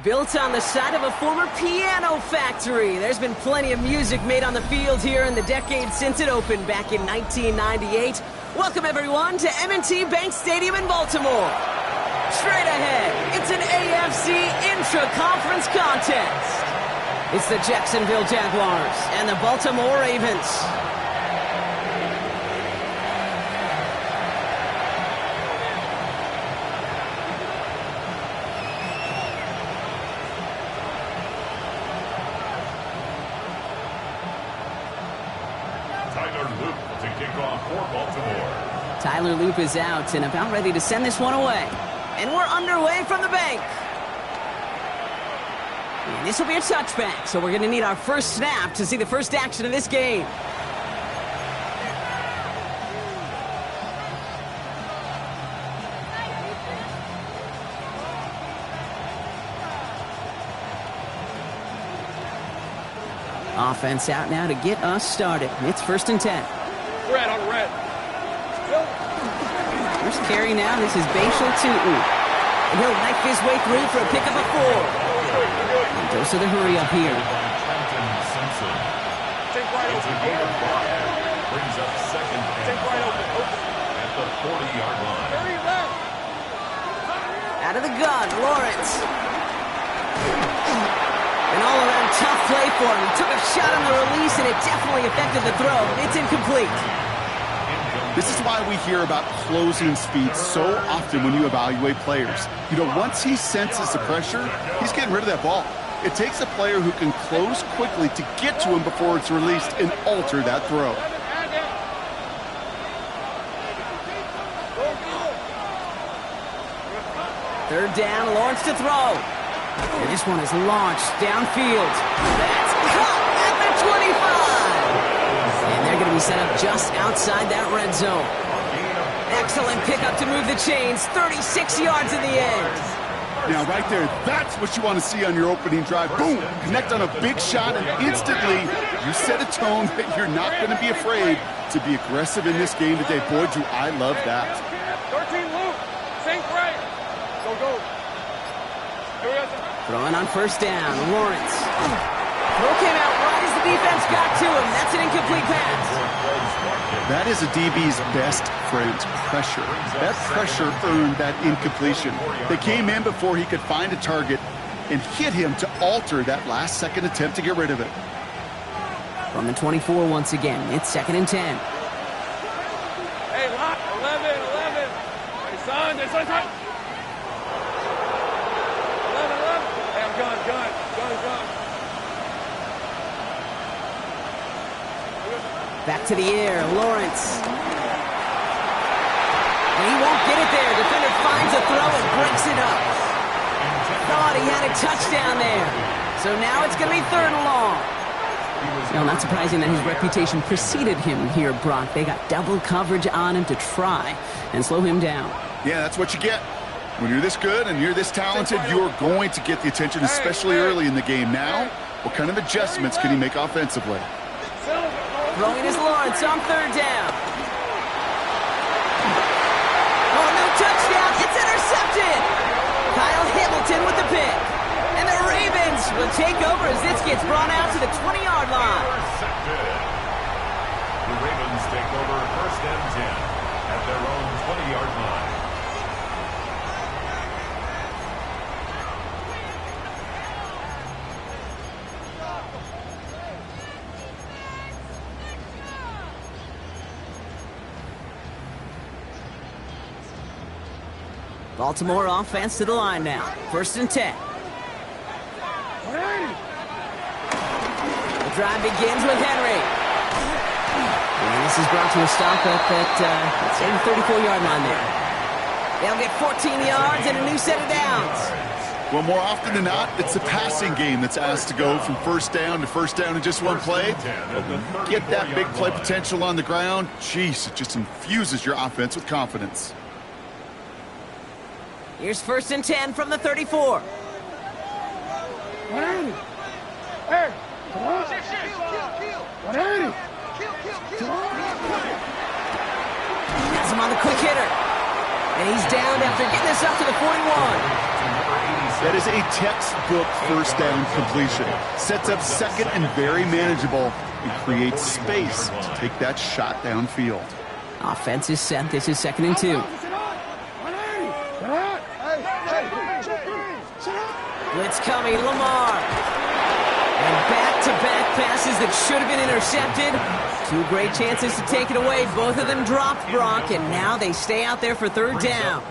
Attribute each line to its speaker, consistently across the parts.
Speaker 1: Built on the side of a former piano factory, there's been plenty of music made on the field here in the decade since it opened back in 1998. Welcome, everyone, to M&T Bank Stadium in Baltimore. Straight ahead, it's an AFC intra-conference contest. It's the Jacksonville Jaguars and the Baltimore Ravens. Tyler Loop is out and about ready to send this one away. And we're underway from the bank. And this will be a touchback, so we're going to need our first snap to see the first action of this game. Offense out now to get us started. It's 1st and 10.
Speaker 2: Red on red.
Speaker 1: First carry now, this is Bashal Tutin. And he'll knife his way through for a pickup of 4. And goes to the hurry up here.
Speaker 2: Take right open.
Speaker 3: Brings up second
Speaker 2: Take right open.
Speaker 3: at the 40-yard line.
Speaker 2: Hurry left.
Speaker 1: Out of the gun, Lawrence. An all-around tough play for him. He took a shot on the release, and it definitely affected the throw. It's incomplete.
Speaker 4: This is why we hear about closing speed so often when you evaluate players. You know, once he senses the pressure, he's getting rid of that ball. It takes a player who can close quickly to get to him before it's released and alter that throw.
Speaker 1: Third down, Lawrence to throw. And this one is launched downfield. That's caught at the 25. And they're going to be set up just outside that red zone. Excellent pickup to move the chains. 36 yards in the end.
Speaker 4: Now, right there, that's what you want to see on your opening drive. Boom! Connect on a big shot, and instantly you set a tone that you're not going to be afraid to be aggressive in this game today. Boy, do I love that.
Speaker 2: 13 loop. Sink right. Go.
Speaker 1: Throwing on first down, Lawrence. Throw came out right as the defense got to him. That's an incomplete pass.
Speaker 4: That is a DB's best friend, pressure. That pressure earned that incompletion. They came in before he could find a target and hit him to alter that last-second attempt to get rid of it.
Speaker 1: From the 24 once again, it's 2nd and 10.
Speaker 2: Hey, lock. 11. Hey, son. 11. Hey, I'm gun.
Speaker 1: Back to the air, Lawrence. And he won't get it there. Defender finds a throw and breaks it up. Thought he had a touchdown there. So now it's going to be 3rd and long. Well, not surprising that his reputation preceded him here, Brock. They got double coverage on him to try and slow him down.
Speaker 4: Yeah, that's what you get. When you're this good and you're this talented, you're going to get the attention, especially early in the game. Now, what kind of adjustments can he make offensively?
Speaker 1: Throwing is Lawrence on 3rd down. Oh, no touchdown. It's intercepted. Kyle Hamilton with the pick. And the Ravens will take over as this gets brought out to the 20-yard line.
Speaker 3: The Ravens take over 1st and 10 at their own 20-yard line.
Speaker 1: Baltimore offense to the line now. 1st and 10. The drive begins with Henry. And this is brought to a stop at that, 34-yard line there. They'll get 14 yards and a new set of downs.
Speaker 4: Well, more often than not, it's the passing game that's asked to go from 1st down to 1st down in just one play. Get that big play potential on the ground. Jeez, it just infuses your offense with confidence.
Speaker 1: Here's 1st and 10 from the 34.
Speaker 2: Hey.
Speaker 1: Has him on the quick hitter. And he's down after getting this up to the 41.
Speaker 4: That is a textbook first down completion. Sets up second and very manageable and creates space to take that shot downfield.
Speaker 1: Offense is set. This is 2nd and 2. Blitz coming, Lamar. And back-to-back passes that should have been intercepted. 2 great chances to take it away. Both of them dropped, Brock, and now they stay out there for 3rd down.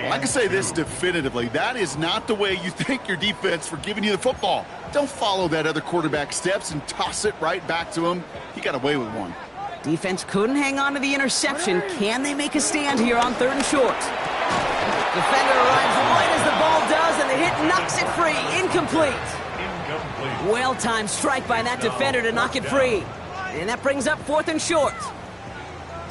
Speaker 4: I can say this definitively. That is not the way you thank your defense for giving you the football. Don't follow that other quarterback's steps and toss it right back to him. He got away with one.
Speaker 1: Defense couldn't hang on to the interception. Can they make a stand here on 3rd and short? Defender arrives right as the ball does, and the hit knocks it free. Incomplete. Well-timed strike by that defender to knock it free. And that brings up 4th and short.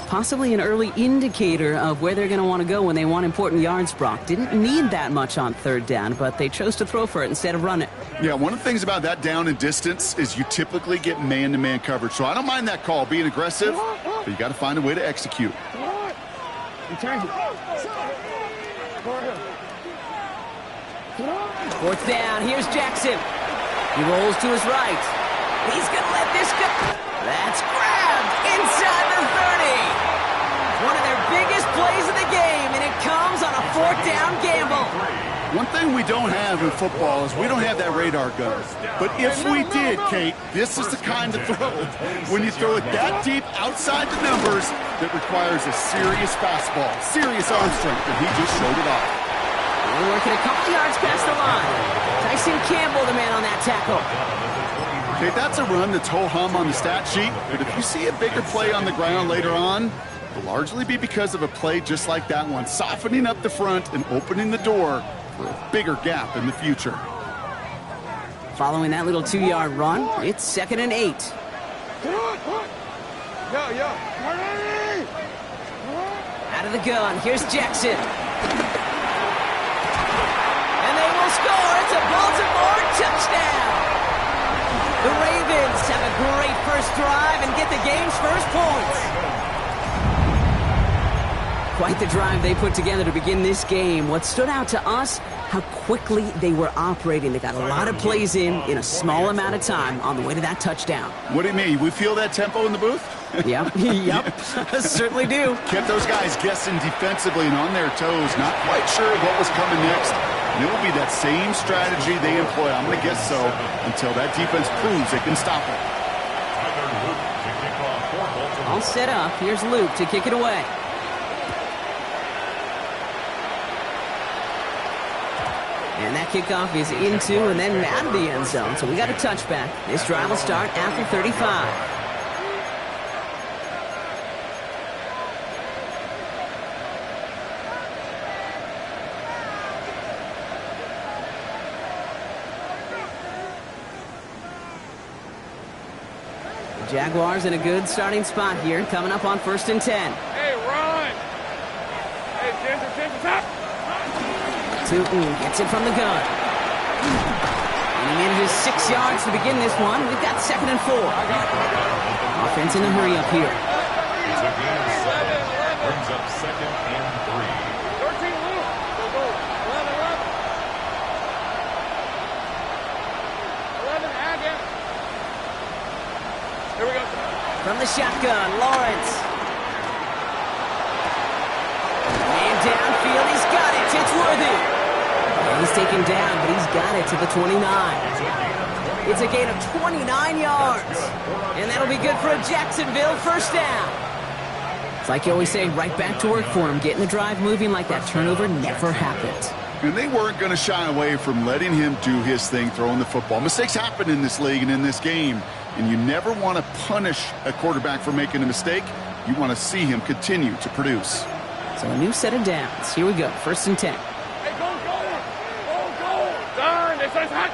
Speaker 1: Possibly an early indicator of where they're going to want to go when they want important yards, Brock. Didn't need that much on 3rd down, but they chose to throw for it instead of run it.
Speaker 4: Yeah, one of the things about that down and distance is you typically get man-to-man coverage. So I don't mind that call, being aggressive, but you got to find a way to execute.
Speaker 1: 4th down, here's Jackson. He rolls to his right. He's going to let this go. That's grabbed inside the 30. One of their biggest plays of the game, and it comes on a 4th down gamble.
Speaker 4: One thing we don't have in football is we don't have that radar gun. But if we did, Kate, this is the kind of throw, when you throw it that deep outside the numbers, that requires a serious fastball, serious arm strength, and he just showed it off.
Speaker 1: We're working a couple yards past the line. Tyson Campbell, the man on that tackle.
Speaker 4: Okay, that's a run that's ho-hum on the stat sheet, but if you see a bigger play on the ground later on, it'll largely be because of a play just like that one, softening up the front and opening the door for a bigger gap in the future.
Speaker 1: Following that little 2-yard run, it's 2nd and 8. Out of the gun, here's Jackson. And they will score. It's a Baltimore touchdown. The Ravens have a great first drive and get the game's first points. Quite the drive they put together to begin this game. What stood out to us, how quickly they were operating. They got a lot of plays in a small amount of time on the way to that touchdown.
Speaker 4: What do you mean? We feel that tempo in the booth?
Speaker 1: Yep, certainly do.
Speaker 4: Kept those guys guessing defensively and on their toes, not quite sure what was coming next. And it will be that same strategy they employ, I'm going to guess so, until that defense proves it can stop it.
Speaker 1: All set up. Here's Luke to kick it away. And that kickoff is into and then out of the end zone. So we got a touchback. This drive will start after 35. Jaguars in a good starting spot here, coming up on 1st and 10.
Speaker 2: Hey, run! Hey, Ginger, top!
Speaker 1: Tootin gets it from the gun. And he manages 6 yards to begin this one. We've got 2nd and 4. Offense in a hurry up here.
Speaker 3: It's a gain of 7. Brings up 2nd and 3.
Speaker 2: 13, Luke. Go. 11, Haggett. Here we go.
Speaker 1: From the shotgun, Lawrence. Man downfield, he's got it. It's Worthy. And he's taken down, but he's got it to the 29. It's a gain of 29 yards. And that'll be good for a Jacksonville first down. It's like you always say, right back to work for him. Getting the drive moving like that turnover never happened.
Speaker 4: And they weren't going to shy away from letting him do his thing, throwing the football. Mistakes happen in this league and in this game. And you never want to punish a quarterback for making a mistake. You want to see him continue to produce.
Speaker 1: So a new set of downs. Here we go, 1st and 10.
Speaker 2: Hey, go! Darn, this is hot!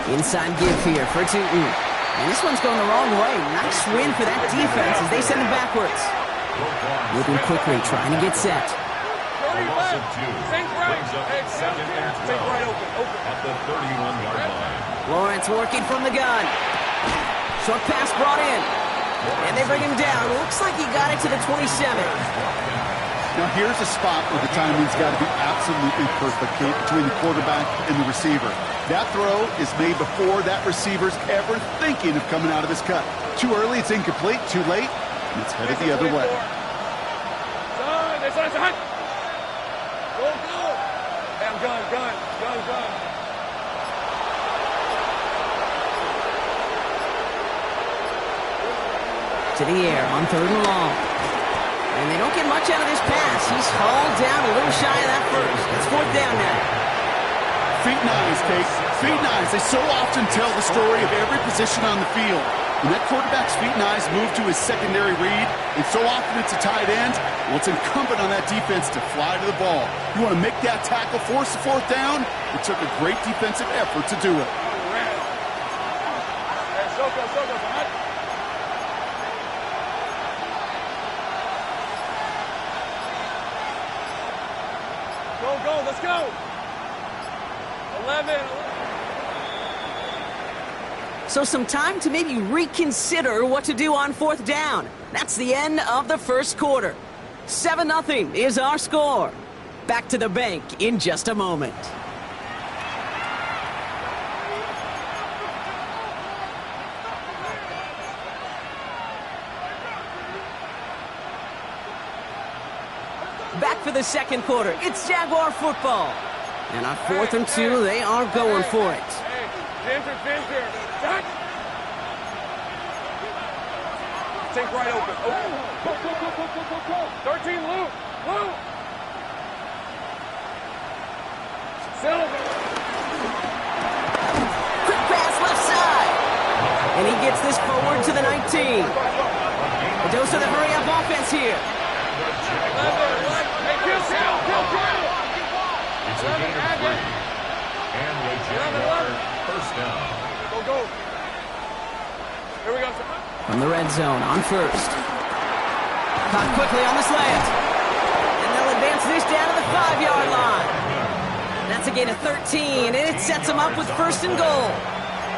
Speaker 1: Inside give here for Tootin. And this one's going the wrong way. Nice win for that defense as they send it backwards. Moving quickly, trying to get set.
Speaker 2: Think right. Hey, 7 and 12. Open.
Speaker 3: At the 31-yard line.
Speaker 1: Lawrence working from the gun. Short pass brought in. And they bring him down. Looks like he got it to the 27.
Speaker 4: Now here's a spot where the timing's got to be absolutely perfect, Kate, between the quarterback and the receiver. That throw is made before that receiver's ever thinking of coming out of his cut. Too early, it's incomplete. Too late, it's headed the other way.
Speaker 5: Gun.
Speaker 1: To the air on 3rd and long. And they don't get much out of this pass. He's hauled down a little shy of that first. It's 4th down now.
Speaker 4: Feet nines, Kate. Feet nines. They so often tell the story of every position on the field. When that quarterback's feet nines move to his secondary read, and so often it's a tight end, well, it's incumbent on that defense to fly to the ball. You want to make that tackle, force the 4th down? It took a great defensive effort to do it.
Speaker 5: Go, let's go. 11.
Speaker 1: So some time to maybe reconsider what to do on 4th down. That's the end of the first quarter. 7-0 is our score. Back to the bank in just a moment. Back for the second quarter. It's Jaguar football. And on 4th and 2, they are going for it.
Speaker 5: Fincher. Back. Take right open. Go. 13, Luke. Silver.
Speaker 1: Quick pass left side. And he gets this forward to the 19. A dose of the hurry-up offense here.
Speaker 3: It's a gain of 3. And the Jaguar first down.
Speaker 5: Go. Here we go.
Speaker 1: From the red zone on 1st. Caught quickly on the slant. And they'll advance this down to the 5-yard line. That's a gain of 13, and it sets them up with 1st and goal.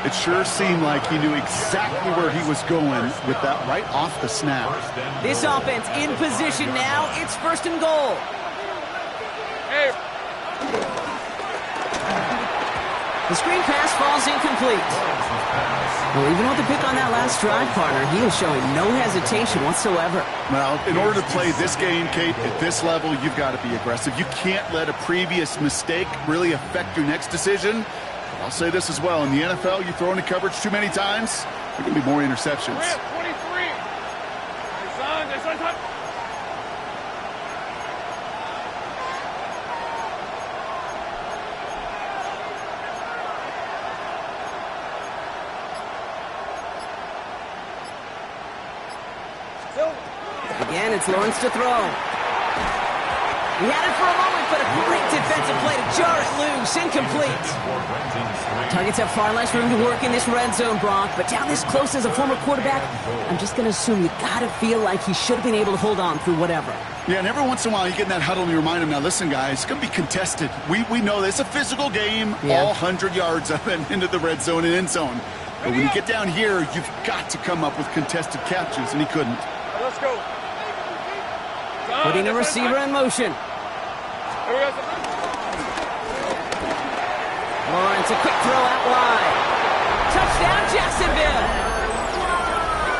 Speaker 4: It sure seemed like he knew exactly where he was going with that right off the snap.
Speaker 1: This offense in position now. It's 1st and goal.
Speaker 5: Hey.
Speaker 1: The screen pass falls incomplete. Well, even with the pick on that last drive, partner, he was showing no hesitation whatsoever.
Speaker 4: Well, in order to play this game, Kate, at this level, you've got to be aggressive. You can't let a previous mistake really affect your next decision. I'll say this as well. In the NFL, you throw into coverage too many times, there can be more interceptions.
Speaker 5: 23.
Speaker 1: Again, it's Lawrence to throw. He had it for a moment, but a great defensive play to jar it loose. Incomplete. Targets have far less room to work in this red zone, Brock, but down this close as a former quarterback, I'm just going to assume you got to feel like he should have been able to hold on through whatever.
Speaker 4: Yeah, and every once in a while you get in that huddle and you remind him, now listen, guys, it's going to be contested. We know this. It's a physical game, all 100 yards up and into the red zone and end zone. But when you get down here, you've got to come up with contested catches, and he couldn't.
Speaker 5: Let's go.
Speaker 1: Putting a receiver in motion. Lawrence, a quick throw out wide. Touchdown, Jacksonville.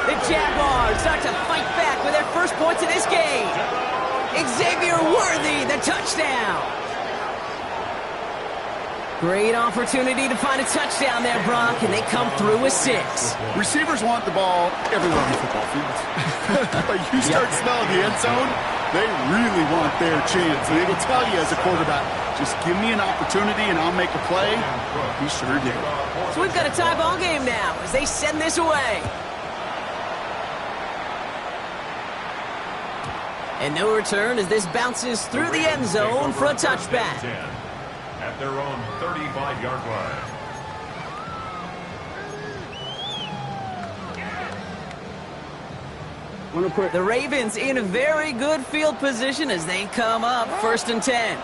Speaker 1: The Jaguars start to fight back with their first points of this game. Xavier Worthy, the touchdown. Great opportunity to find a touchdown there, Brock, and they come through with 6.
Speaker 4: Receivers want the ball everywhere on the football field. But you start smelling the end zone, they really want their chance. And they will tell you as a quarterback, just give me an opportunity and I'll make a play. He sure did.
Speaker 1: So we've got a tie ball game now as they send this away. And no return as this bounces through the end zone for a touchback.
Speaker 3: At their own 35-yard line.
Speaker 1: The Ravens in a very good field position as they come up 1st and 10.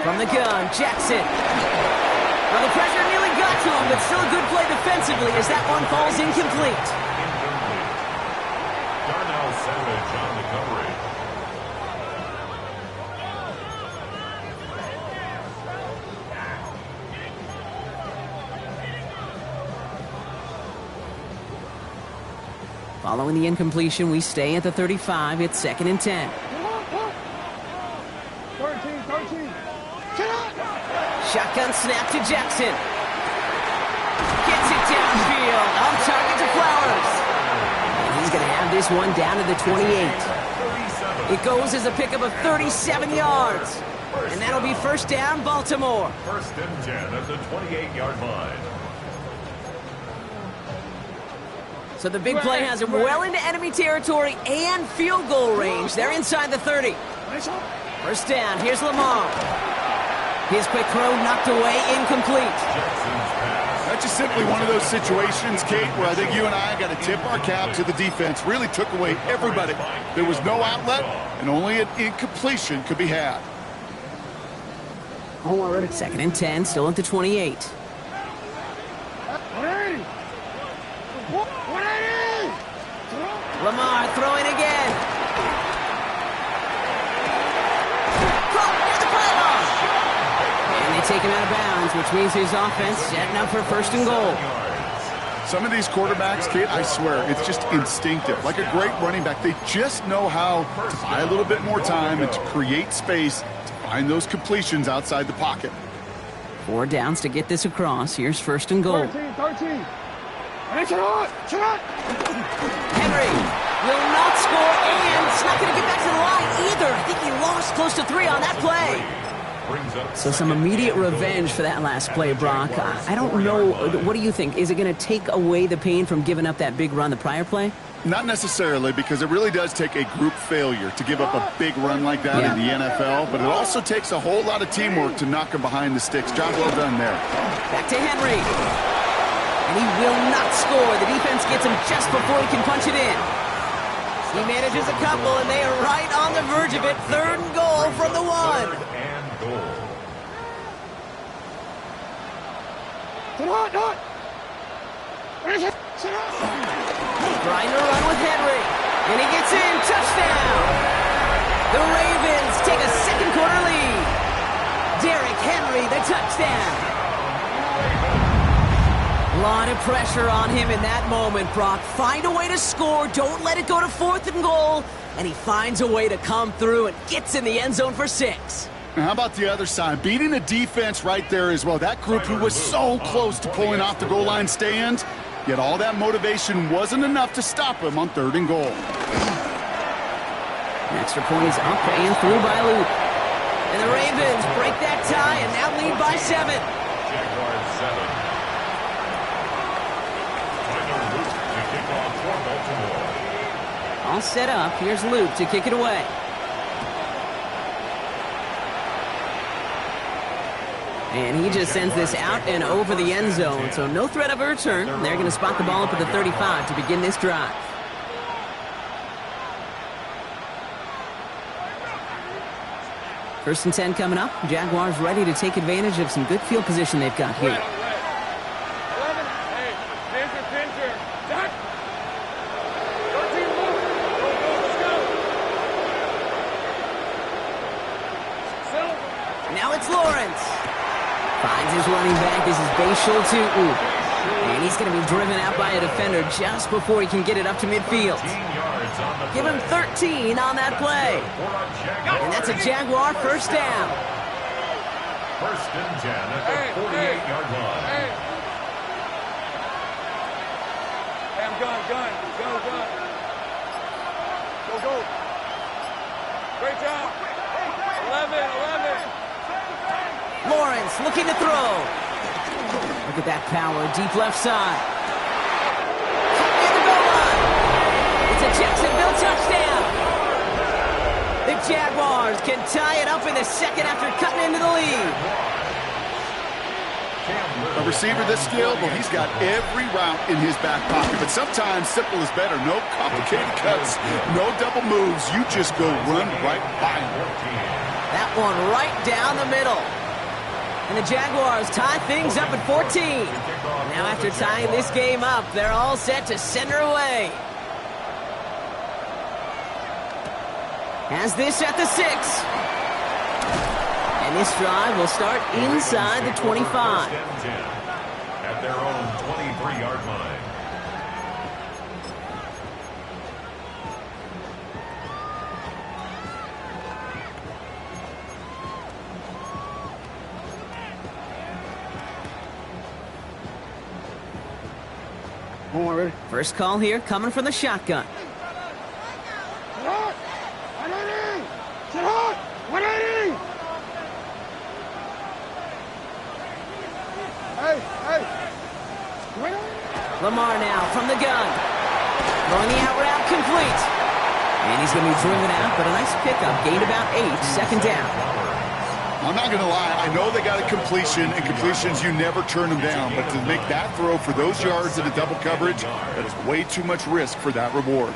Speaker 1: From the gun, Jackson. Well, the pressure nearly got to him, but still a good play defensively as that one falls incomplete.
Speaker 3: recovery.
Speaker 1: Following the incompletion, we stay at the 35. It's 2nd and 10.
Speaker 5: 13.
Speaker 1: Shotgun snap to Jackson. Gets it downfield. On target to Flowers. And he's going to have this one down to the 28. It goes as a pickup of 37 yards. And that'll be first down, Baltimore.
Speaker 3: 1st and 10 at the 28-yard line.
Speaker 1: So the big play has him well into enemy territory and field goal range. They're inside the 30. First down, here's Lamar. His quick throw knocked away, incomplete.
Speaker 4: That's just simply one of those situations, Kate, where I think you and I got to tip our cap to the defense. Really took away everybody. There was no outlet, and only an incompletion could be had.
Speaker 1: 2nd and 10, still at the 28. Lamar throwing again. Caught near the pylon. And they take him out of bounds, which means his offense setting up for 1st and goal.
Speaker 4: Some of these quarterbacks, Kate, I swear, it's just instinctive. Like a great running back, they just know how to buy a little bit more time and to create space to find those completions outside the pocket.
Speaker 1: 4 downs to get this across. Here's 1st and goal.
Speaker 5: 13.
Speaker 1: Henry will not score, and it's not going to get back to the line either. I think he lost close to 3 on that play. So some immediate revenge for that last play, Brock. I don't know. What do you think? Is it going to take away the pain from giving up that big run the prior play?
Speaker 4: Not necessarily, because it really does take a group failure to give up a big run like that in the NFL, but it also takes a whole lot of teamwork to knock him behind the sticks. Job well done there.
Speaker 1: Back to Henry. And he will not score. The defense gets him just before he can punch it in. He manages a couple, and they are right on the verge of it. 3rd and goal from the 1.
Speaker 3: 3rd and goal.
Speaker 1: Trying to run with Henry. And he gets in. Touchdown. The Ravens take a 2nd quarter lead. Derrick Henry, the touchdown. A lot of pressure on him in that moment, Brock. Find a way to score. Don't let it go to 4th and goal. And he finds a way to come through and gets in the end zone for 6.
Speaker 4: Now, how about the other side? Beating the defense right there as well. That group who was so close to pulling off the goal line stand, yet all that motivation wasn't enough to stop him on 3rd and goal.
Speaker 1: An extra point is up and through by Luke. And the Ravens break that tie and now lead by 7.
Speaker 3: Jaguars 7.
Speaker 1: All set up. Here's Luke to kick it away. And he just sends this out and over the end zone, so no threat of a return. They're going to spot the ball up at the 35 to begin this drive. First and 10 coming up. Jaguars ready to take advantage of some good field position they've got here.
Speaker 5: 11. Hey, pincher. Duck. 13 more. Let's go. Settle.
Speaker 1: Now it's Lawrence. Finds his running back. This is Bashal Tutu. And he's going to be driven out by a defender just before he can get it up to midfield. Give him 13 on that play. And that's a Jaguar first down.
Speaker 3: 1st and 10 at the 48-yard line.
Speaker 5: Hey, I'm gun. Go. Great job. 11.
Speaker 1: Lawrence looking to throw. Look at that power, deep left side. Near the goal line. It's a Jacksonville touchdown. The Jaguars can tie it up in the second after cutting into the lead.
Speaker 4: A receiver this skilled, well, he's got every route in his back pocket. But sometimes simple is better. No complicated cuts, no double moves. You just go run right by him.
Speaker 1: That one right down the middle. And the Jaguars tie things up at 14. Now after tying this game up, they're all set to send her away. Has this at the 6. And this drive will start inside the 25.
Speaker 3: First and 10 at their own 23-yard line.
Speaker 1: First call here coming from the shotgun. Lamar now from the gun. Throwing the out route complete. And he's going to be driven out, but a nice pickup. Gained about 8, second down.
Speaker 4: I'm not going to lie. I know they got a completion, and completions, you never turn them down. But to make that throw for those yards in a double coverage, that is way too much risk for that reward.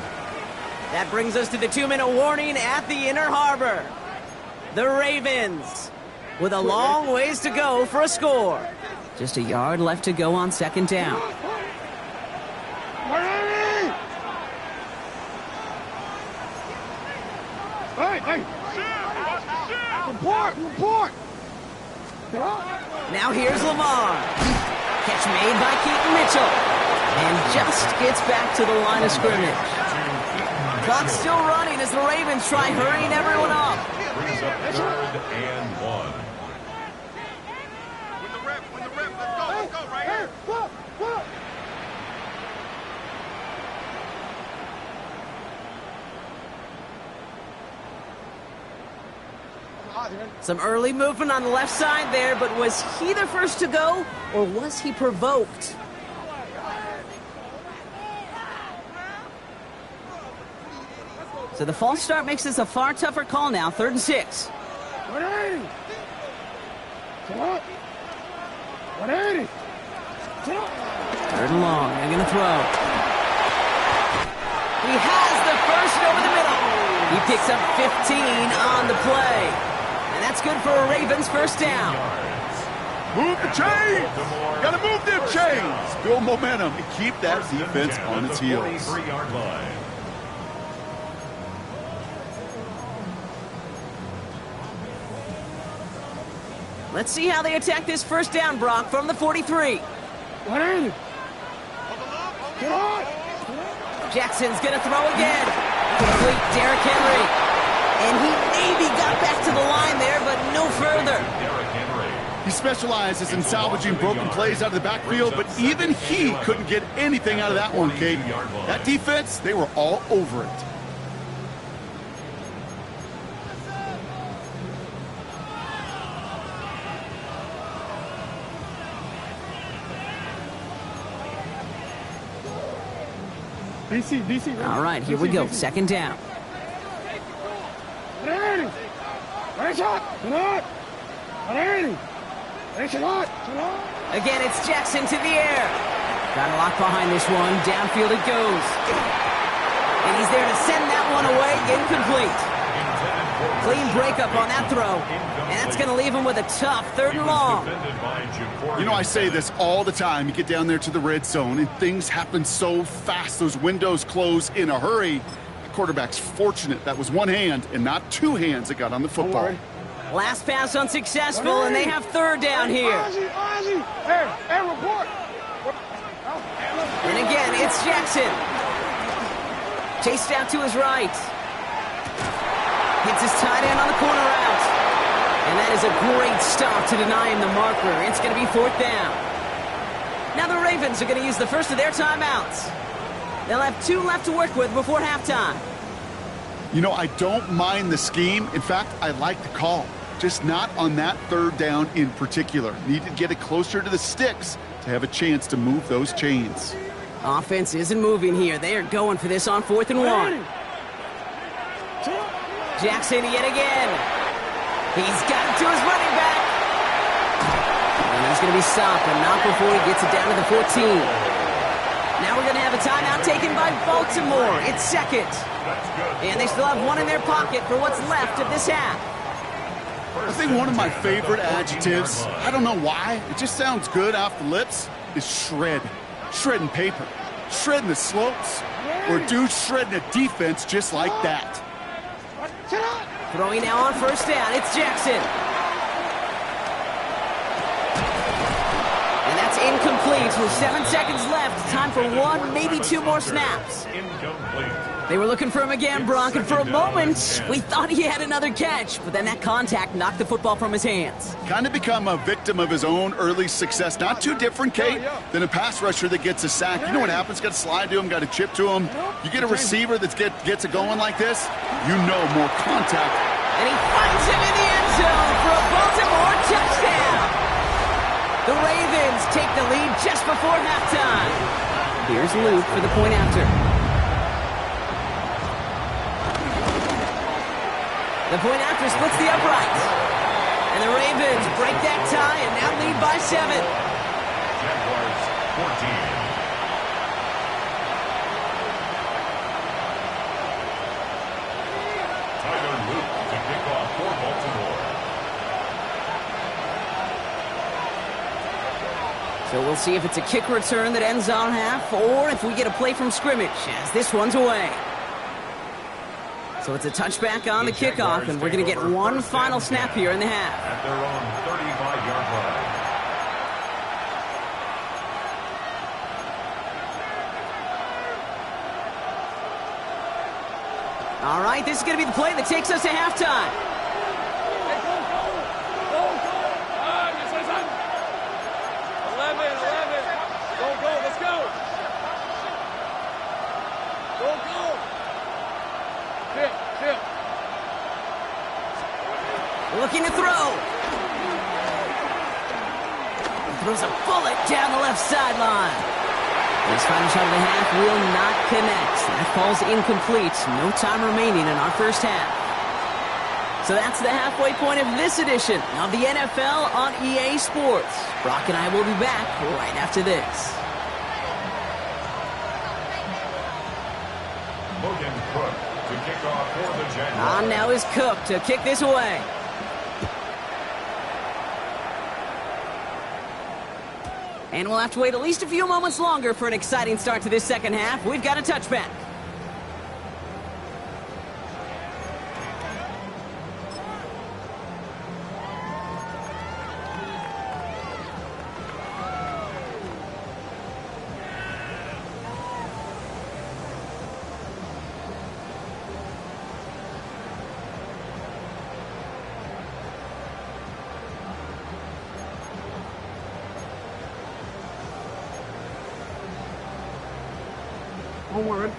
Speaker 1: That brings us to the 2-minute warning at the Inner Harbor. The Ravens with a long ways to go for a score. Just a yard left to go on second down.
Speaker 5: Report!
Speaker 1: Now here's Lamar. Catch made by Keaton Mitchell. And just gets back to the line of scrimmage. Clock's still running as the Ravens try hurrying everyone up.
Speaker 3: Brings up 3rd and 1.
Speaker 5: Win the rep, let's go right here. Look.
Speaker 1: Some early movement on the left side there, but was he the first to go, or was he provoked? So the false start makes this a far tougher call now, 3rd and 6.
Speaker 5: 180.
Speaker 1: Third and long, they're going to throw. He has the first over the middle. He picks up 15 on the play. And that's good for a Ravens first down.
Speaker 4: Move the chains! Got to move them chains! Build momentum and keep that defense on its heels.
Speaker 3: 43-yard line.
Speaker 1: Let's see how they attack this first down, Brock, from the 43.
Speaker 5: 180. Get on!
Speaker 1: Jackson's going to throw again. Complete Derrick Henry. And he maybe got back to the line there, but no further.
Speaker 4: He specializes in salvaging broken plays out of the backfield, but even he couldn't get anything out of that one, Kate. That defense, they were all over it.
Speaker 5: DC.
Speaker 1: All right, here we go. Second down. Again, it's Jackson to the air. Got a lock behind this one. Downfield it goes. And he's there to send that one away. Incomplete. Clean breakup on that throw. And that's going to leave him with a tough 3rd and long.
Speaker 4: You know, I say this all the time. You get down there to the red zone, and things happen so fast. Those windows close in a hurry. The quarterback's fortunate that was one hand and not two hands that got on the football.
Speaker 1: Last pass unsuccessful, and they have 3rd down here.
Speaker 5: Hey, report.
Speaker 1: And again, it's Jackson. Chased out to his right. Hits his tight end on the corner route. And that is a great stop to deny him the marker. It's going to be 4th down. Now the Ravens are going to use the first of their timeouts. They'll have 2 left to work with before halftime.
Speaker 4: You know, I don't mind the scheme. In fact, I like the call. Just not on that 3rd down in particular. Need to get it closer to the sticks to have a chance to move those chains.
Speaker 1: Offense isn't moving here. They are going for this on 4th and 1. Jackson yet again. He's got it to his running back. And he's going to be stopped, but not before he gets it down to the 14. Now we're going to have a timeout taken by Baltimore. It's 2nd. And they still have 1 in their pocket for what's left of this half.
Speaker 4: I think one of my favorite adjectives, I don't know why, it just sounds good off the lips, is shred. Shredding paper. Shredding the slopes. Or dude shredding a defense just like that.
Speaker 1: Throwing now on first down, it's Jackson. And that's incomplete with 7 seconds left. Time for one, maybe two more snaps.
Speaker 3: Incomplete.
Speaker 1: They were looking for him again, Brock, and for a moment, we thought he had another catch, but then that contact knocked the football from his hands.
Speaker 4: Kind of become a victim of his own early success. Not too different, Kate, than a pass rusher that gets a sack. You know what happens? Got to slide to him, got to chip to him. You get a receiver that gets it going like this, you know more contact.
Speaker 1: And he finds him in the end zone for a Baltimore touchdown. The Ravens take the lead just before halftime. Here's Luke for the point after. The point after splits the uprights. And the Ravens break that tie and now lead by 7.
Speaker 3: Jaguars 14. Tyler Luke to kick off for Baltimore.
Speaker 1: So we'll see if it's a kick return that ends on half or if we get a play from scrimmage as this one's away. So it's a touchback on the kickoff, and we're going to get one final snap here in the half.
Speaker 3: At their own 35-yard line.
Speaker 1: All right, this is going to be the play that takes us to halftime. Looking to throw. He throws a bullet down the left sideline. This final shot of the half will not connect. That falls incomplete. No time remaining in our first half. So that's the halfway point of this edition of the NFL on EA Sports. Brock and I will be back right after this.
Speaker 3: Logan Cook to kick off for the Jaguars.
Speaker 1: On now is Cook to kick this away. And we'll have to wait at least a few moments longer for an exciting start to this second half. We've got a touchback.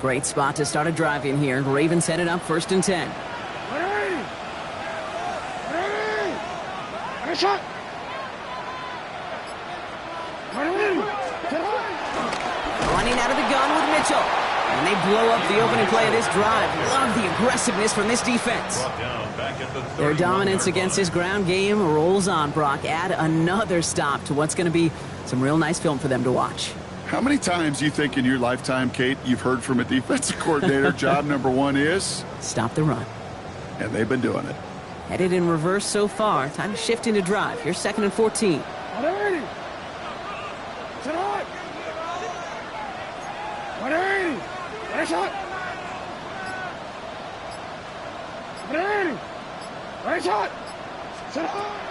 Speaker 1: Great spot to start a drive in here. Ravens headed up 1st and 10. Running out of the gun with Mitchell. And they blow up the opening play of this drive. Love the aggressiveness from this defense. Their dominance against this ground game rolls on, Brock. Add another stop to what's going to be some real nice film for them to watch.
Speaker 4: How many times do you think in your lifetime, Kate, you've heard from a defensive coordinator, job number one is?
Speaker 1: Stop the run.
Speaker 4: And they've been doing it.
Speaker 1: Headed in reverse so far. Time to shift into drive. Here's 2nd and 14.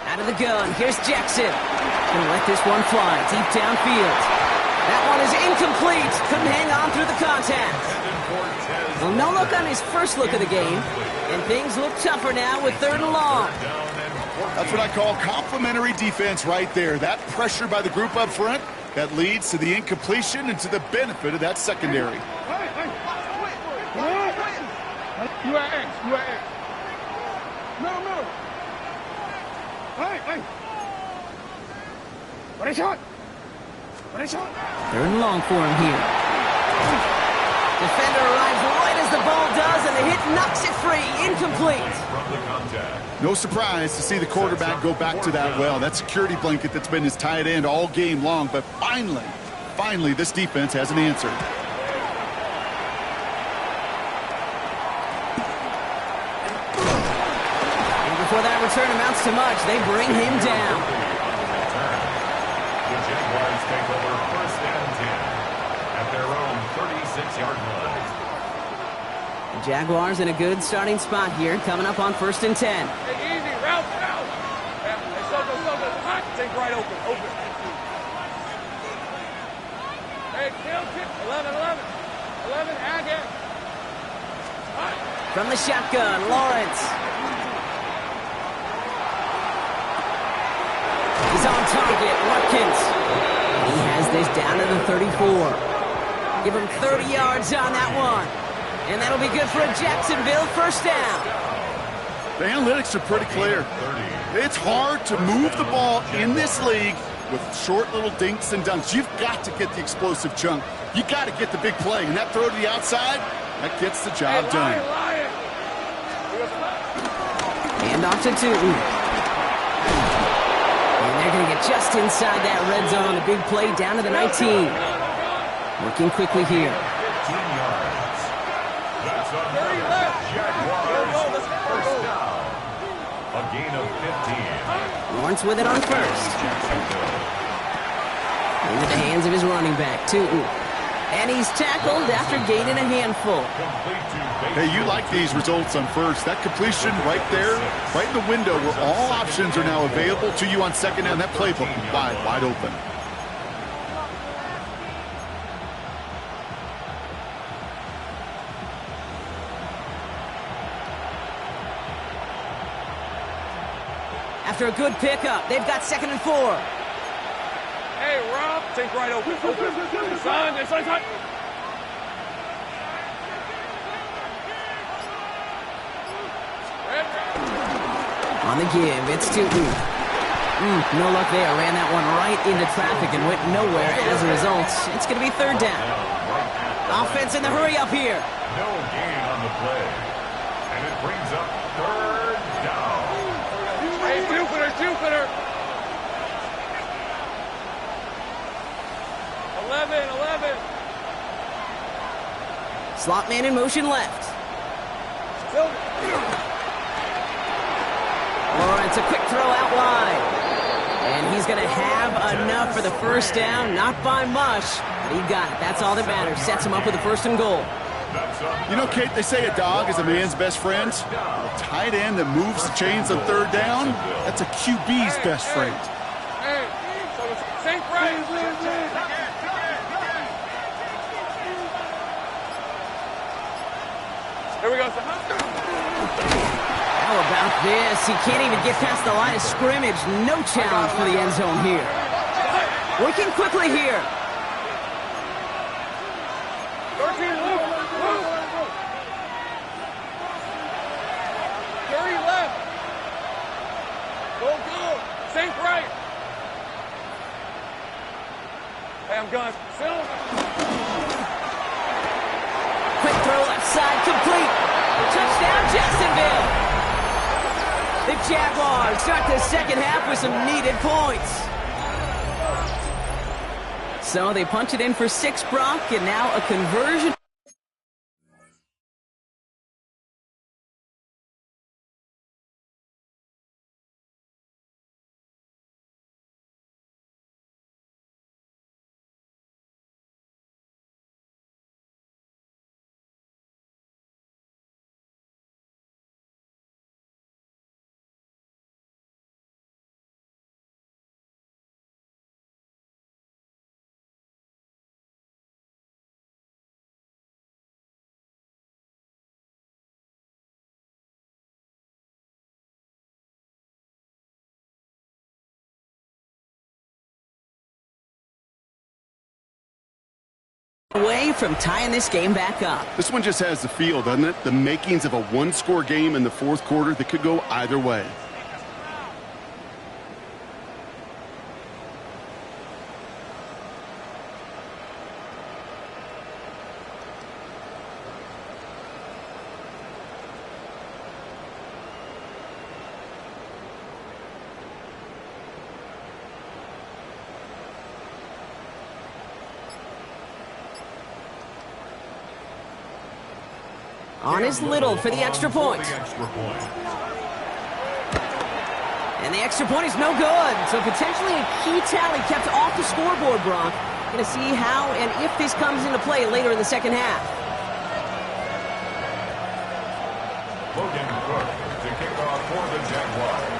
Speaker 1: Out of the gun. Here's Jackson. Gonna let this one fly deep downfield. That one is incomplete. Couldn't hang on through the contact. Well, no look on his first look of the game. And things look tougher now with 3rd and long.
Speaker 4: That's what I call complimentary defense right there. That pressure by the group up front, that leads to the incompletion and to the benefit of that secondary.
Speaker 5: You are X. No. Hey. What a shot.
Speaker 1: 3rd and long for him here. Defender arrives right as the ball does, and the hit knocks it free. Incomplete.
Speaker 4: No surprise to see the quarterback go back to that well. That security blanket that's been his tight end all game long, but finally, this defense has an answer.
Speaker 1: And before that return amounts to much, they bring him down.
Speaker 3: The Jaguars take over 1st and 10 at their own 36-yard line.
Speaker 1: The Jaguars in a good starting spot here, coming up on 1st and 10.
Speaker 5: Hey, easy, route. Hey, so. Hot. Take right open. Hey, kill. 11, again.
Speaker 1: From the shotgun, Lawrence. He's on target, Watkins. He has this down to the 34. Give him 30 yards on that one. And that'll be good for a Jacksonville first down.
Speaker 4: The analytics are pretty clear. It's hard to move the ball in this league with short little dinks and dunks. You've got to get the explosive chunk. You got to get the big play. And that throw to the outside, that gets the job done.
Speaker 1: Hand off to Tootin. And they're going to get just inside that red zone. A big play down to the 19. Working quickly here.
Speaker 3: 15 yards. That's on Jaguars. First down. A gain of 15.
Speaker 1: Lawrence with it on first. Into the hands of his running back, Tootin. And he's tackled after gaining a handful.
Speaker 4: Hey, you like these results on first. That completion right there, right in the window where all options are now available to you on second down. That playbook wide open.
Speaker 1: After a good pickup, they've got 2nd and 4.
Speaker 5: Hey, Rob, take right open. Son.
Speaker 1: On the give, it's Tootin. No luck there. Ran that one right into traffic and went nowhere as a result. It's going to be 3rd down. Offense in the hurry up here.
Speaker 3: No gain on the play. And it brings up 3rd down.
Speaker 5: Hey, Jupiter. 11.
Speaker 1: Slot man in motion left. Lawrence, a quick throw out wide. And he's going to have enough for the first down. Not by much, but he got it. That's all that matters. Sets him up with a 1st and goal.
Speaker 4: You know, Kate, they say a dog is a man's best friend. A tight end that moves the chains on 3rd down, that's a QB's best friend.
Speaker 5: Hey, think right. Here we go.
Speaker 1: How about this? He can't even get past the line of scrimmage. No challenge for the end zone here. Working quickly here.
Speaker 5: 13, Luke. 30 left. Go. Think right. Hey, I'm going.
Speaker 1: Quick throw left side, complete. Touchdown, Jacksonville. The Jaguars start the second half with some needed points. So they punch it in for 6, Brock, and now a conversion. Away from tying this game back up.
Speaker 4: This one just has the feel, doesn't it? The makings of a one-score game in the 4th quarter that could go either way.
Speaker 1: On is Little for the extra point. And the extra point is no good. So potentially a key tally kept off the scoreboard, Brock. Going to see how and if this comes into play later in the second half.
Speaker 3: for the Jaguars.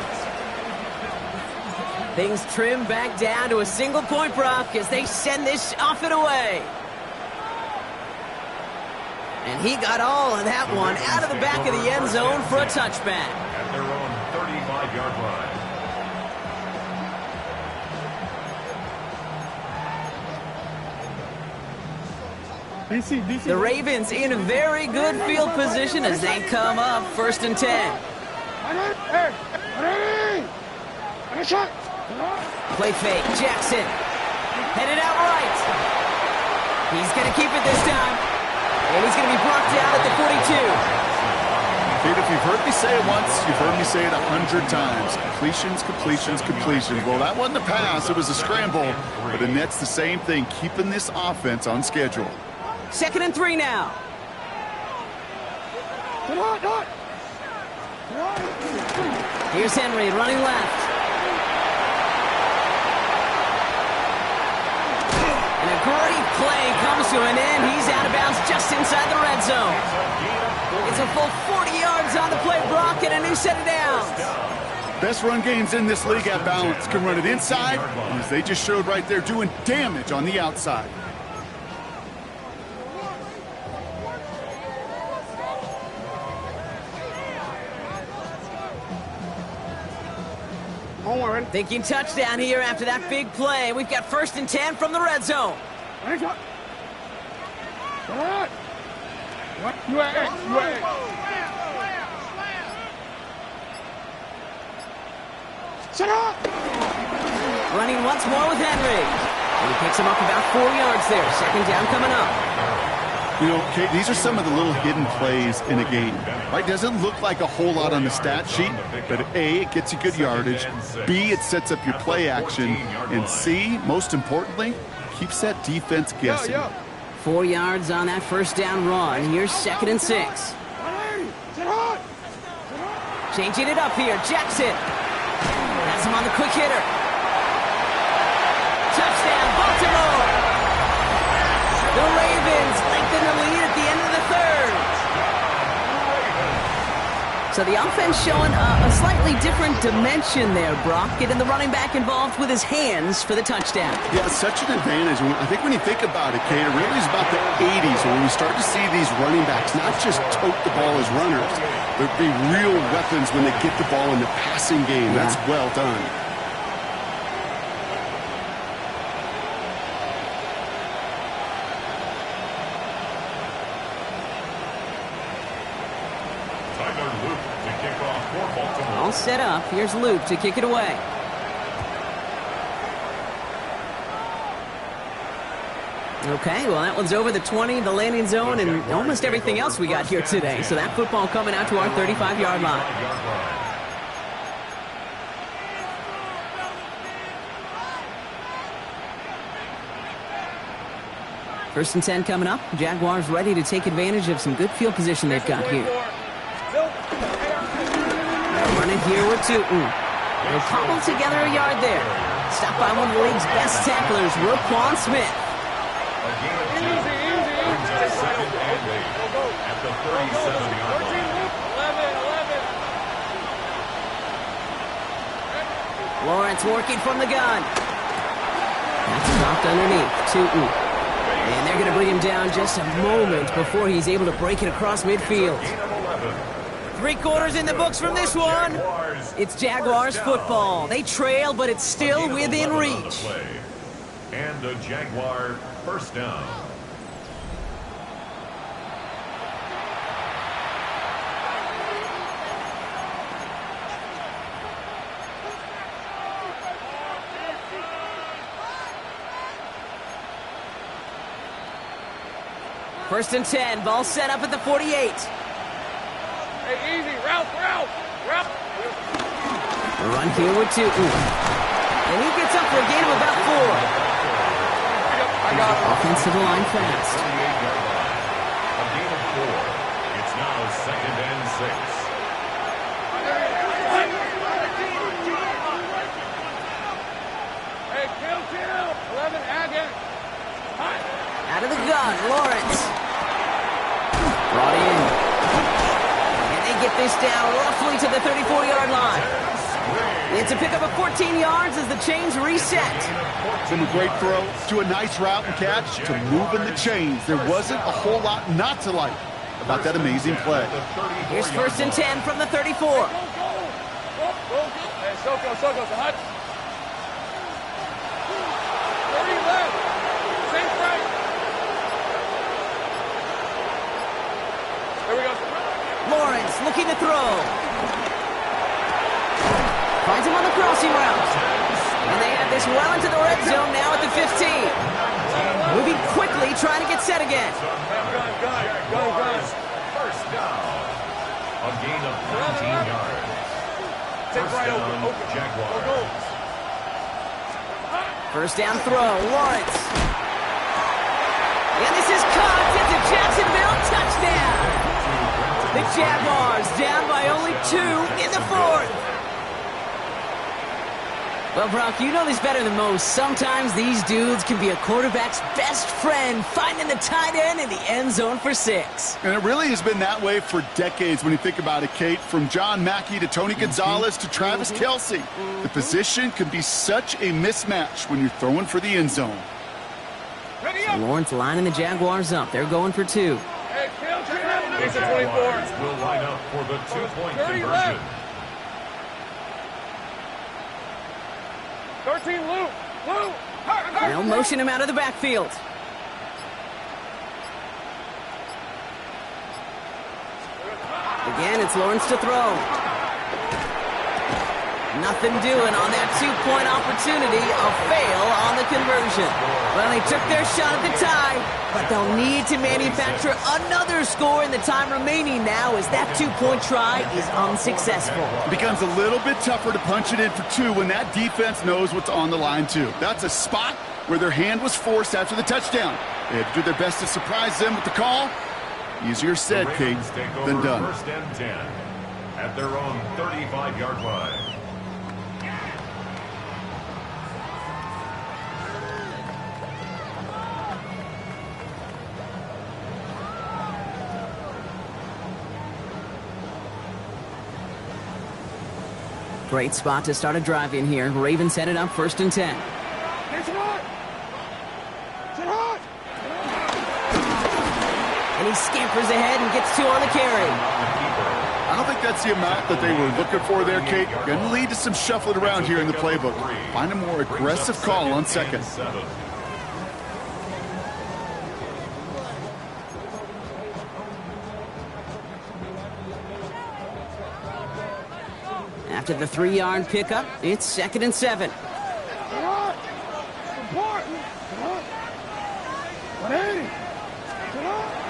Speaker 1: Things trim back down to a single point, Brock, as they send this off and away. And he got all of that one out of the back of the end zone for a touchback.
Speaker 3: At their own 35-yard line.
Speaker 1: The Ravens in a very good field position as they come up 1st and 10. Play fake, Jackson. Headed out right. He's going to keep it this time. And he's going to be brought down at the 42.
Speaker 4: Kate, if you've heard me say it once, you've heard me say it 100 times. Completions, completions, completions. Well, that wasn't a pass. It was a scramble. But the Nets, the same thing, keeping this offense on schedule.
Speaker 1: 2nd and 3 now. Here's Henry running left. And a great play comes to an end. He's out of bounds just inside the red zone. It's a full 40 yards on the play, Brock, and a new set of downs.
Speaker 4: Best run games in this league at balance. Can run it inside, as they just showed right there, doing damage on the outside.
Speaker 1: Thinking touchdown here after that big play. We've got 1st and 10 from the red zone. Running once more with Henry. And he picks him up about 4 yards there. 2nd down coming up.
Speaker 4: You know, Kate, these are some of the little hidden plays in a game. Right? Doesn't look like a whole lot on the stat sheet, but A, it gets you good yardage. B, it sets up your play action. And C, most importantly, keeps that defense guessing.
Speaker 1: 4 yards on that 1st down run. Here's 2nd and 6. Changing it up here. Jackson. Has him on the quick hitter. Touchdown, Baltimore. The Ravens lengthen the lead at the end of the 3rd. So the offense showing a slightly different dimension there, Brock. Getting the running back involved with his hands for the touchdown.
Speaker 4: Yeah, it's such an advantage. I think when you think about it, Kate, it really is about the 80s when we start to see these running backs not just tote the ball as runners, but be real weapons when they get the ball in the passing game. That's well done.
Speaker 1: All set up. Here's Luke to kick it away. Okay, well, that one's over the 20, the landing zone, and almost everything else we got here today. So that football coming out to our 35-yard line. First and 10 coming up. Jaguars ready to take advantage of some good field position they've got here. Running here with Tootin. They'll cobble together a yard there. Stopped by one of the league's best tacklers, Roquan Smith. Lawrence working from the gun. That's dropped underneath. Tootin. And they're going to bring him down just a moment before he's able to break it across midfield. 3 quarters in the books from this one. It's Jaguars football. They trail, but it's still within reach.
Speaker 3: And a Jaguar 1st down.
Speaker 1: First and 10, ball set up at the 48.
Speaker 5: Hey, easy, route.
Speaker 1: Run here with Tootin. And he gets up for a gain of about 4.
Speaker 5: I got it.
Speaker 1: Offensive line fast.
Speaker 3: A gain of 4. It's now 2nd and 6.
Speaker 5: Hey, kill. 11, again.
Speaker 1: Out of the gun, Lawrence. Brought in. And they get this down roughly to the 34-yard line. It's a pickup of 14 yards as the chains reset.
Speaker 4: From a great throw to a nice route and catch to moving the chains. There wasn't a whole lot not to like about that amazing play.
Speaker 1: Here's 1st and 10 from the 34.
Speaker 5: Hey, Soko, hut. 30 left. Saint right. Here we go.
Speaker 1: Lawrence looking to throw. Finds him on the crossing route. And they have this well into the red zone now at the 15. Moving quickly, trying to get set again.
Speaker 5: Gun.
Speaker 3: First down. A gain of 19 yards.
Speaker 5: Take right open.
Speaker 3: Jaguars.
Speaker 5: Go.
Speaker 1: First down throw, Lawrence. And this is caught. It's a Jacksonville touchdown. The Jaguars down by only 2 in the 4th. Well, Brock, you know this better than most. Sometimes these dudes can be a quarterback's best friend, finding the tight end in the end zone for 6.
Speaker 4: And it really has been that way for decades when you think about it, Kate. From John Mackey to Tony Gonzalez to Travis Kelce. The position can be such a mismatch when you're throwing for the end zone.
Speaker 1: So Lawrence lining the Jaguars up. They're going for 2.
Speaker 5: He's a 24.
Speaker 3: Will line up for the 2-point
Speaker 5: 30
Speaker 3: conversion.
Speaker 5: left. 13, Lou.
Speaker 1: They'll motion him out of the backfield. Again, it's Lawrence to throw. Nothing doing on that 2-point opportunity. A fail on the conversion. Well, they took their shot at the tie, but they'll need to manufacture another score in the time remaining now as that 2-point try is unsuccessful.
Speaker 4: It becomes a little bit tougher to punch it in for 2 when that defense knows what's on the line, too. That's a spot where their hand was forced after the touchdown. They had to do their best to surprise them with the call. Easier said, Kate, than done.
Speaker 3: First and 10 at their own 35-yard line.
Speaker 1: Great spot to start a drive in here. Ravens headed up 1st and 10. And he scampers ahead and gets 2 on the carry.
Speaker 4: I don't think that's the amount that they were looking for there, Kate. Going to lead to some shuffling around here in the playbook. Find a more aggressive call on 2nd.
Speaker 1: After the 3-yard pickup, it's 2nd and 7.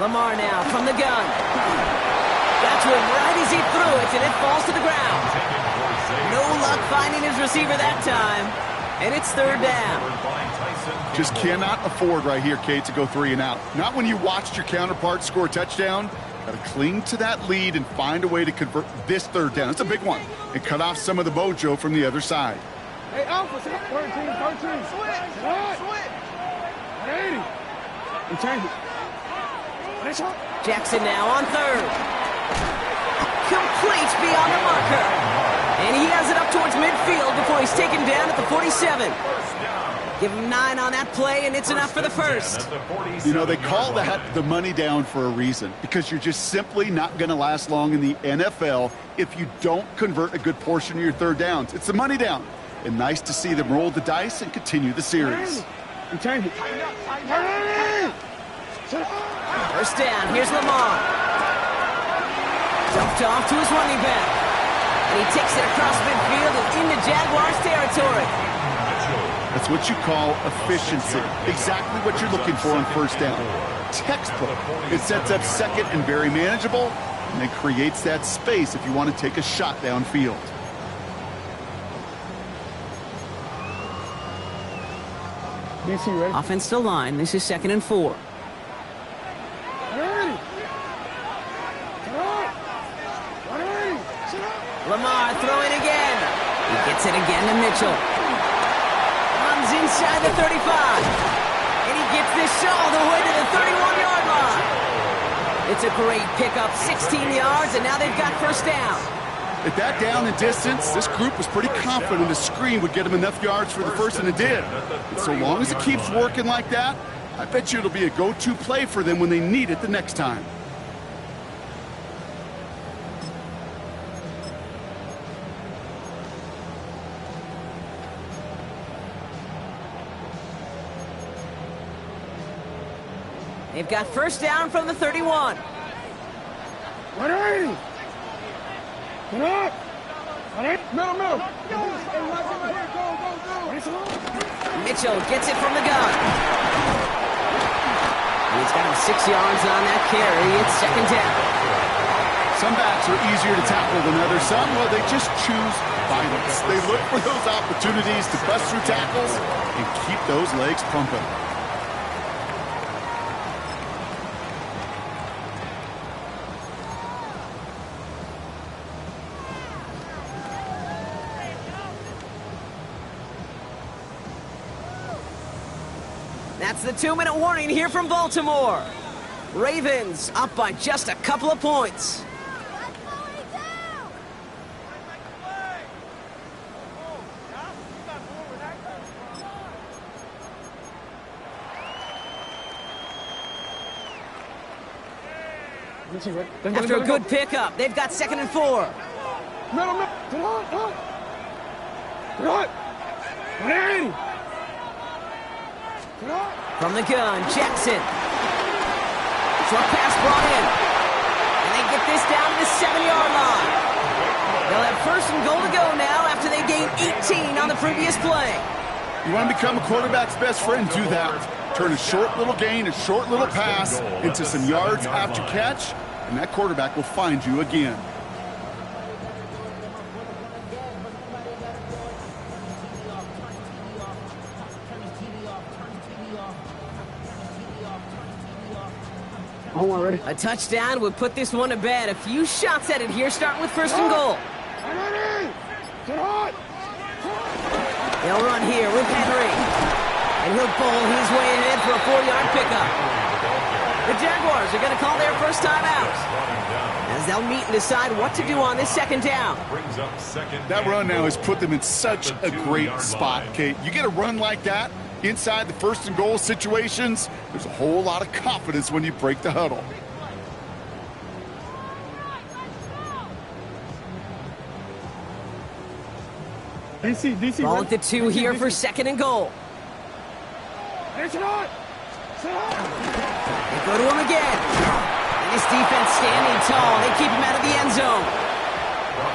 Speaker 1: Lamar now from the gun. Got to him right as he threw it, and it falls to the ground. No luck finding his receiver that time, and it's 3rd down.
Speaker 4: Just cannot afford right here, Kate, to go 3 and out. Not when you watched your counterpart score a touchdown. Got to cling to that lead and find a way to convert this 3rd down. It's a big one. And cut off some of the mojo from the other side.
Speaker 5: Hey, Alpha, 13. Switch.
Speaker 1: Jackson now on 3rd. Complete beyond the marker. And he has it up towards midfield before he's taken down at the 47. Give him 9 on that play, and it's enough for the 1st.
Speaker 4: You know, they call that the money down for a reason, because you're just simply not going to last long in the NFL if you don't convert a good portion of your 3rd downs. It's the money down. And nice to see them roll the dice and continue the series.
Speaker 1: First down, here's Lamar. Dumped off to his running back. And he takes it across midfield and into Jaguars territory.
Speaker 4: That's what you call efficiency. Exactly what you're looking for on 1st down. Textbook. It sets up 2nd and very manageable, and it creates that space if you want to take a shot downfield.
Speaker 1: Offense to line. This is 2nd and 4. Lamar throwing again. He gets it again to Mitchell. Runs inside the 35. And he gets this all the way to the 31-yard line. It's a great pickup, 16 yards, and now they've got first down.
Speaker 4: At that down and distance, this group was pretty confident the screen would get them enough yards for the first, and it did. And so long as it keeps working like that, I bet you it'll be a go-to play for them when they need it the next time.
Speaker 1: They've got first down from the 31.
Speaker 5: 180. Get up. 180. Middle.
Speaker 1: Mitchell gets it from the gun. He's got him 6 yards on that carry. It's second down.
Speaker 4: Some backs are easier to tackle than others. Some, well, they just choose violence. They look for those opportunities to bust through tackles and keep those legs pumping.
Speaker 1: That's the 2-minute warning here from Baltimore. Ravens up by just a couple of points. After a good pickup, they've got 2nd and 4.
Speaker 5: Middle. Get on. 180.
Speaker 1: From the gun, Jackson. Short pass brought in. And they get this down to the 7-yard line. They'll have 1st and goal to go now after they gained 18 on the previous play.
Speaker 4: You want to become a quarterback's best friend, do that. Turn a short little gain, a short little pass into some yards after catch, and that quarterback will find you again.
Speaker 1: A touchdown would put this one to bed. A few shots at it here, starting with 1st and goal. They'll run here with Henry. And he'll bowl his way ahead for a 4-yard pickup. The Jaguars are going to call their first time out, as they'll meet and decide what to do on this 2nd down.
Speaker 4: That run now has put them in such a great spot, Kate. You get a run like that inside the 1st and goal situations, there's a whole lot of confidence when you break the huddle.
Speaker 5: DC.
Speaker 1: Ball at the 2 here for 2nd and goal. They go to him again. And his defense standing tall. They keep him out of the end zone.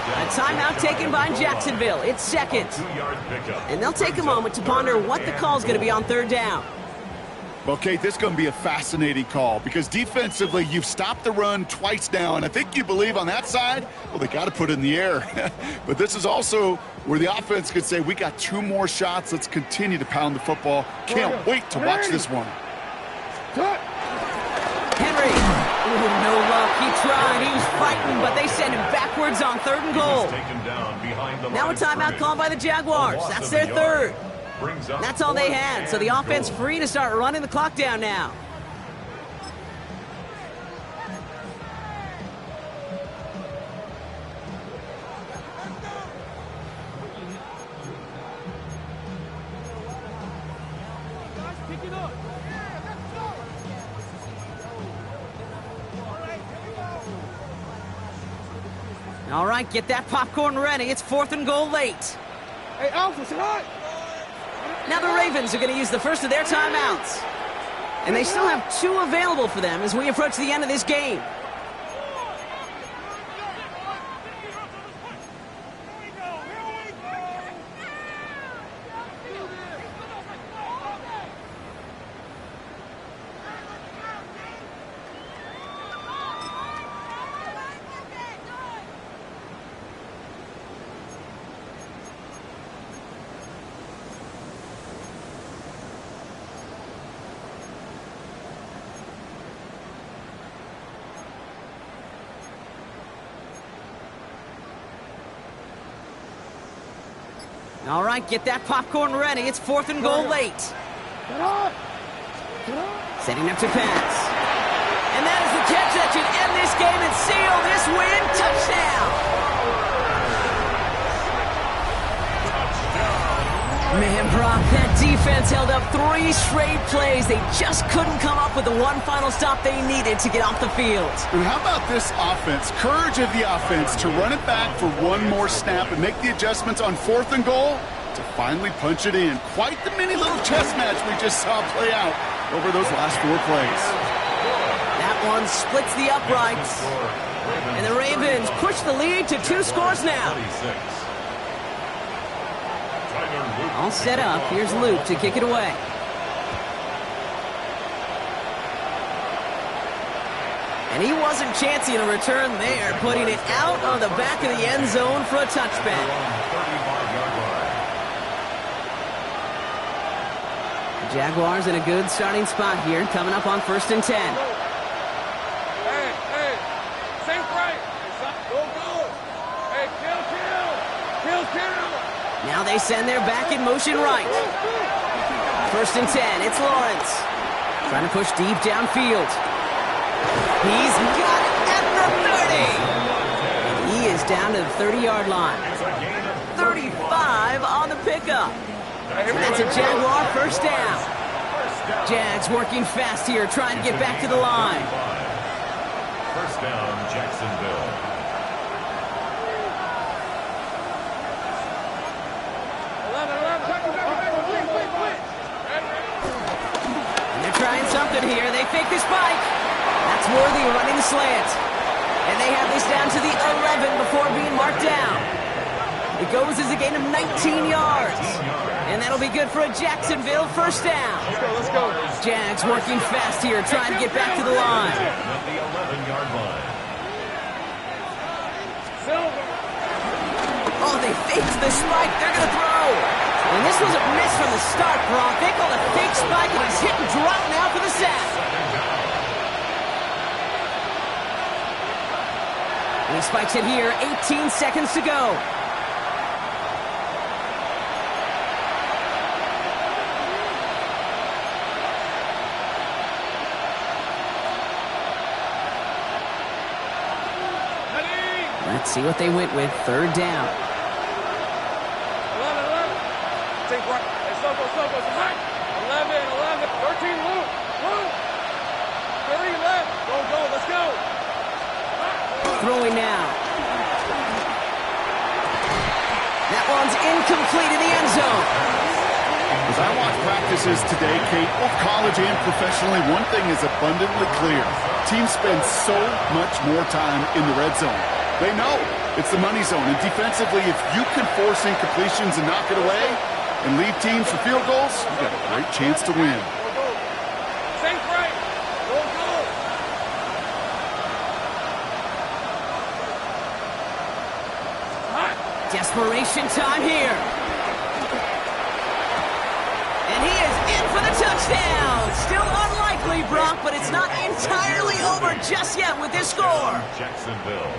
Speaker 1: A timeout taken by Jacksonville. It's 2nd. And they'll take a moment to ponder what the call is going to be on 3rd down.
Speaker 4: Well, Kate, this is going to be a fascinating call because defensively, you've stopped the run twice now, and I think you believe on that side, well, they got to put it in the air. But this is also where the offense could say, we got 2 more shots. Let's continue to pound the football. Can't wait to watch this one.
Speaker 1: Henry. Ooh, no luck. He tried. He was fighting, but they send him backwards on 3rd and goal. Now a timeout called by the Jaguars. That's their 3rd. That's all they had, so the offense free to start running the clock down now. All right, get that popcorn ready. It's 4th and goal late.
Speaker 5: Hey, Alpha, sit on.
Speaker 1: Now the Ravens are going to use the first of their timeouts. And they still have 2 available for them as we approach the end of this game. All right, get that popcorn ready. It's 4th and goal late. Setting up to pass. And that is the catch that should end this game and seal this win. Touchdown! Man, Brock, that defense held up 3 straight plays. They just couldn't come up with the one final stop they needed to get off the field.
Speaker 4: And how about this offense? Courage of the offense to run it back for one more snap and make the adjustments on 4th and goal to finally punch it in. Quite the mini little chess match we just saw play out over those last 4 plays.
Speaker 1: That one splits the uprights. And the Ravens push the lead to 2 scores now. All set up. Here's Luke to kick it away. And he wasn't chancing a return there, putting it out on the back of the end zone for a touchback. The Jaguars in a good starting spot here, coming up on 1st and 10.
Speaker 5: Hey, think right. Go. Hey, kill.
Speaker 1: Now they send their back in motion right. 1st and 10, it's Lawrence. Trying to push deep downfield. He's got it at the 30. He is down to the 30-yard line. 35 on the pickup. And that's a Jaguar 1st down. Jags working fast here, trying to get back to the line.
Speaker 3: 1st down, Jacksonville.
Speaker 1: Trying something here. They fake the spike. That's Worthy running the slant. And they have this down to the 11 before being marked down. It goes as a gain of 19 yards. And that'll be good for a Jacksonville 1st down.
Speaker 5: Let's go.
Speaker 1: Jags working fast here, trying to get back to the line.
Speaker 3: At the 11-yard line.
Speaker 1: Oh, they faked the spike. They're going to throw. And this was a miss from the start, Brock. They call it a fake spike, and he's hit and drop now for the sack. And he spikes it here, 18 seconds to go. Let's see what they went with. 3rd down.
Speaker 5: 11. Take right. Hey, Soko. 11. 13, Luke. 30 left. Go. Let's go.
Speaker 1: Throwing now. That one's incomplete in the end zone.
Speaker 4: As I watch practices today, Kate, both college and professionally, one thing is abundantly clear. Teams spend so much more time in the red zone. They know it's the money zone. And defensively, if you can force incompletions and knock it away and lead teams for field goals, you've got a great chance to win.
Speaker 5: Think right. Go.
Speaker 1: Desperation time here. And he is in for the touchdown. Still unlikely, Brock, but it's not entirely over just yet with this score.
Speaker 3: Jacksonville.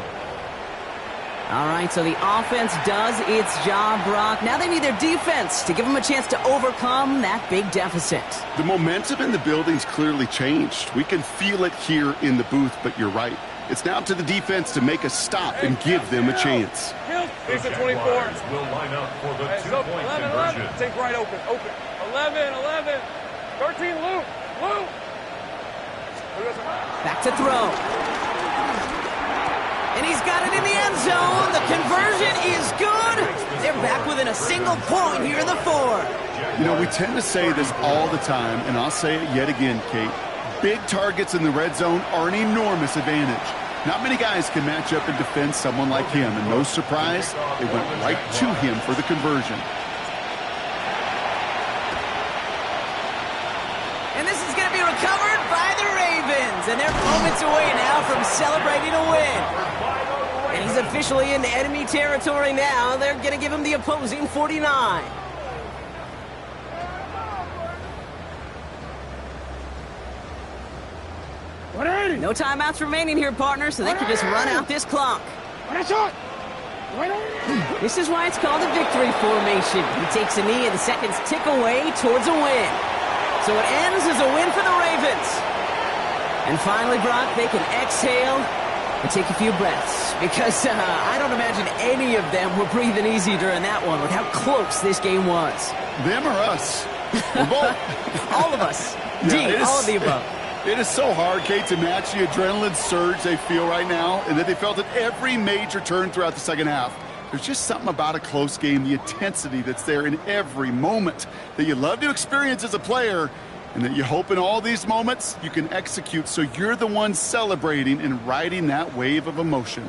Speaker 1: All right, so the offense does its job, Brock. Now they need their defense to give them a chance to overcome that big deficit.
Speaker 4: The momentum in the building's clearly changed. We can feel it here in the booth, but you're right. It's now to the defense to make a stop and give them a chance.
Speaker 5: Here's the 24.
Speaker 3: Will line up for the 2-point conversion.
Speaker 5: Take right open. 11. 13, Luke.
Speaker 1: Back to throw. And he's got it in the end zone. The conversion is good. They're back within a single point here in the 4th.
Speaker 4: You know, we tend to say this all the time, and I'll say it yet again, Kate. Big targets in the red zone are an enormous advantage. Not many guys can match up and defend someone like him, and no surprise, they went right to him for the conversion.
Speaker 1: And this is going to be recovered by the Ravens. And they're moments away now from celebrating a win. And he's officially in enemy territory now. They're going to give him the opposing 49. No timeouts remaining here, partner, so they can just run out this clock. This is why it's called a victory formation. He takes a knee and the seconds tick away towards a win. So it ends as a win for the Ravens. And finally, Brock, they can exhale and take a few breaths, because I don't imagine any of them were breathing easy during that one with how close this game was.
Speaker 4: Them or us? We're both.
Speaker 1: All of us.
Speaker 4: Yeah,
Speaker 1: All of the above.
Speaker 4: It is so hard, Kate, to match the adrenaline surge they feel right now, and that they felt at every major turn throughout the second half. There's just something about a close game, the intensity that's there in every moment that you love to experience as a player, and that you hope in all these moments you can execute so you're the one celebrating and riding that wave of emotion.